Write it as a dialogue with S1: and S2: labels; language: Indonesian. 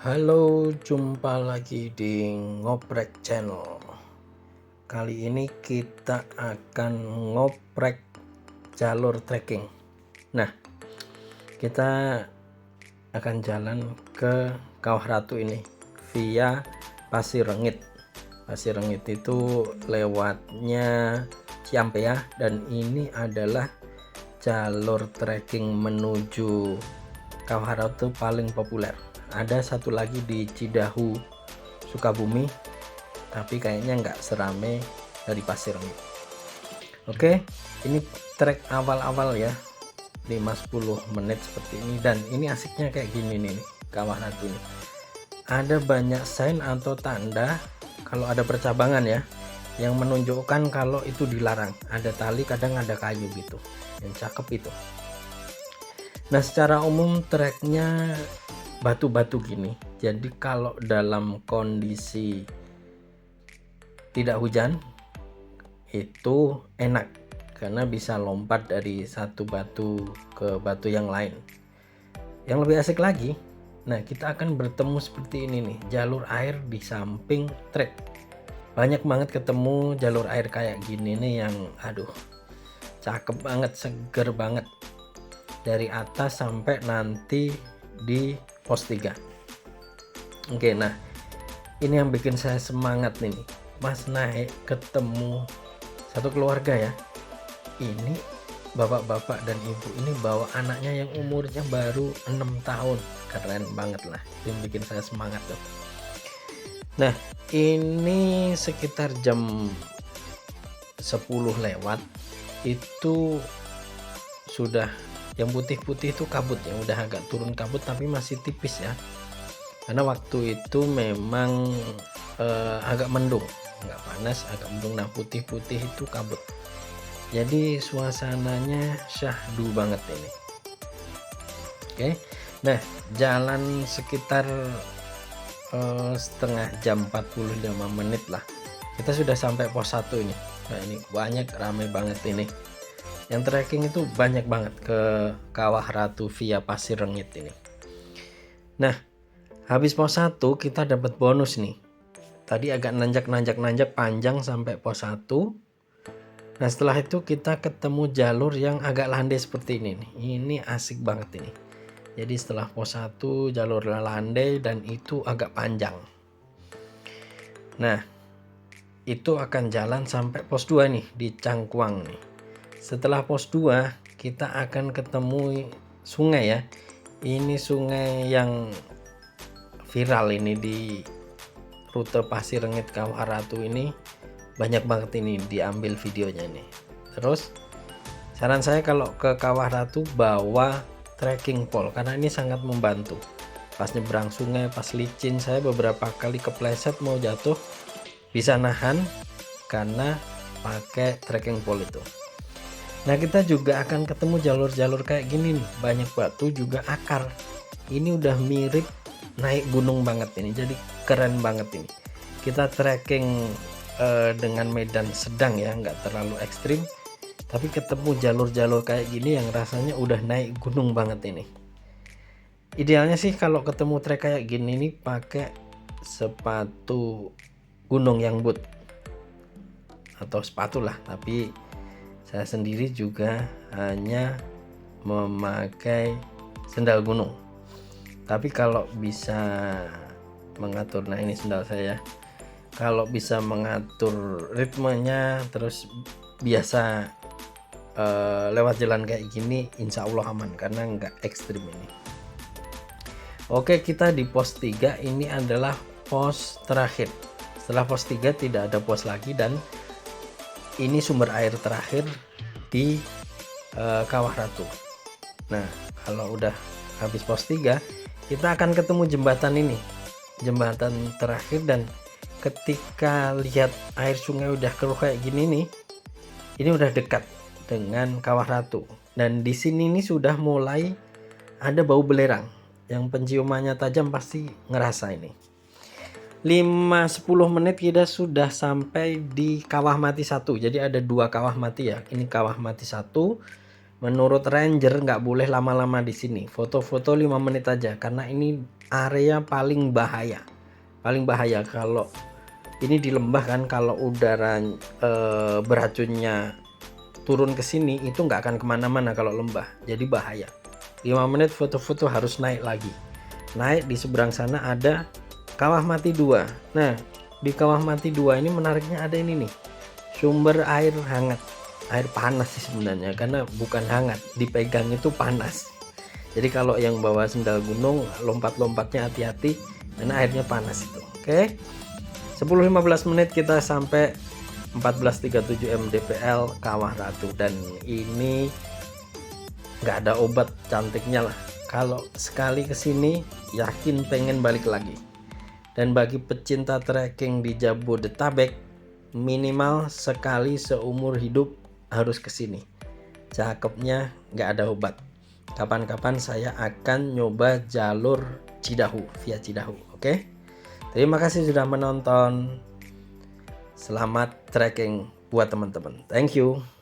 S1: Halo, jumpa lagi di Ngoprek Channel. Kali ini kita akan ngoprek jalur trekking. Nah, kita akan jalan ke Kawah Ratu ini via Pasir Rengit. Pasir Rengit itu lewatnya Ciampea, dan ini adalah jalur trekking menuju Kawah Ratu paling populer. Ada satu lagi di Cidahu, Sukabumi, tapi kayaknya nggak serame dari Pasir Rengit. Oke, ini trek awal-awal ya, 5-10 menit seperti ini. Dan ini asiknya kayak gini nih, Kawah Ratu ini ada banyak sign atau tanda kalau ada percabangan ya, yang menunjukkan kalau itu dilarang. Ada tali, kadang ada kayu gitu, yang cakep itu. Nah, secara umum treknya batu-batu gini. Jadi kalau dalam kondisi tidak hujan itu enak, karena bisa lompat dari satu batu ke batu yang lain. Yang lebih asik lagi, nah kita akan bertemu seperti ini nih, jalur air di samping trek. Banyak banget ketemu jalur air kayak gini nih yang aduh cakep banget, seger banget, dari atas sampai nanti di pos 3. Oke, nah ini yang bikin saya semangat nih, Mas, naik ketemu satu keluarga ya. Ini bapak-bapak dan ibu ini bawa anaknya yang umurnya baru 6 tahun. Keren banget lah, itu yang bikin saya semangat tuh. Nah, ini sekitar jam 10 lewat itu sudah yang putih-putih itu kabut ya, udah agak turun kabut tapi masih tipis ya, karena waktu itu memang agak mendung, nggak panas, agak mendung. Nah, putih-putih itu kabut, jadi suasananya syahdu banget ini. Oke, nah jalan sekitar setengah jam, 45 menit lah, kita sudah sampai pos 1 ini. Nah, ini banyak, rame banget ini yang trekking, itu banyak banget ke Kawah Ratu via Pasir Rengit ini. Nah, habis pos 1 kita dapat bonus nih. Tadi agak nanjak panjang sampai pos 1. Nah, setelah itu kita ketemu jalur yang agak landai seperti ini nih. Ini asik banget ini. Jadi setelah pos 1 jalur landai dan itu agak panjang. Nah, itu akan jalan sampai pos 2 nih di Cangkuang nih. Setelah pos 2 kita akan ketemu sungai ya. Ini sungai yang viral ini di rute Pasir Rengit Kawah Ratu ini, banyak banget ini diambil videonya nih. Terus saran saya kalau ke Kawah Ratu bawa trekking pole, karena ini sangat membantu. Pas nyebrang sungai, pas licin, saya beberapa kali kepleset mau jatuh, bisa nahan karena pakai trekking pole itu. Nah, kita juga akan ketemu jalur-jalur kayak gini nih, banyak batu juga akar. Ini udah mirip naik gunung banget ini, jadi keren banget ini. Kita trekking dengan medan sedang ya, nggak terlalu ekstrim, tapi ketemu jalur-jalur kayak gini yang rasanya udah naik gunung banget ini. Idealnya sih kalau ketemu trek kayak gini nih pakai sepatu gunung yang boot atau sepatu lah, tapi saya sendiri juga hanya memakai sendal gunung. Tapi kalau bisa mengatur, nah ini sendal saya, kalau bisa mengatur ritmenya terus biasa lewat jalan kayak gini, insya Allah aman karena nggak ekstrim ini. Oke, kita di pos 3, ini adalah pos terakhir. Setelah pos 3 tidak ada pos lagi, dan ini sumber air terakhir di Kawah Ratu. Nah, kalau udah habis pos 3 kita akan ketemu jembatan ini, jembatan terakhir. Dan ketika lihat air sungai udah keruh kayak gini nih, ini udah dekat dengan Kawah Ratu. Dan di sini nih sudah mulai ada bau belerang, yang penciumannya tajam pasti ngerasa ini. 5-10 menit kita sudah sampai di Kawah Mati 1. Jadi ada 2 Kawah Mati ya. Ini Kawah Mati 1 menurut ranger nggak boleh lama-lama di sini, foto-foto 5 menit aja karena ini area paling bahaya. Paling bahaya kalau ini di lembah kan, kalau udara beracunnya turun ke sini itu nggak akan kemana-mana kalau lembah, jadi bahaya. 5 menit foto-foto harus naik lagi. Naik di seberang sana ada Kawah Mati 2. Nah, di Kawah Mati 2 ini menariknya ada ini nih, sumber air hangat, air panas sih sebenarnya, karena bukan hangat, dipegang itu panas. Jadi kalau yang bawa sendal gunung lompat-lompatnya hati-hati karena airnya panas itu. Oke, 10-15 menit kita sampai 1437 mdpl Kawah Ratu, dan ini nggak ada obat cantiknya lah. Kalau sekali kesini yakin pengen balik lagi. Dan bagi pecinta trekking di Jabodetabek, minimal sekali seumur hidup harus kesini. Cakepnya nggak ada obat. Kapan-kapan saya akan nyoba jalur Cidahu, via Cidahu. Oke, terima kasih sudah menonton. Selamat trekking buat teman-teman. Thank you.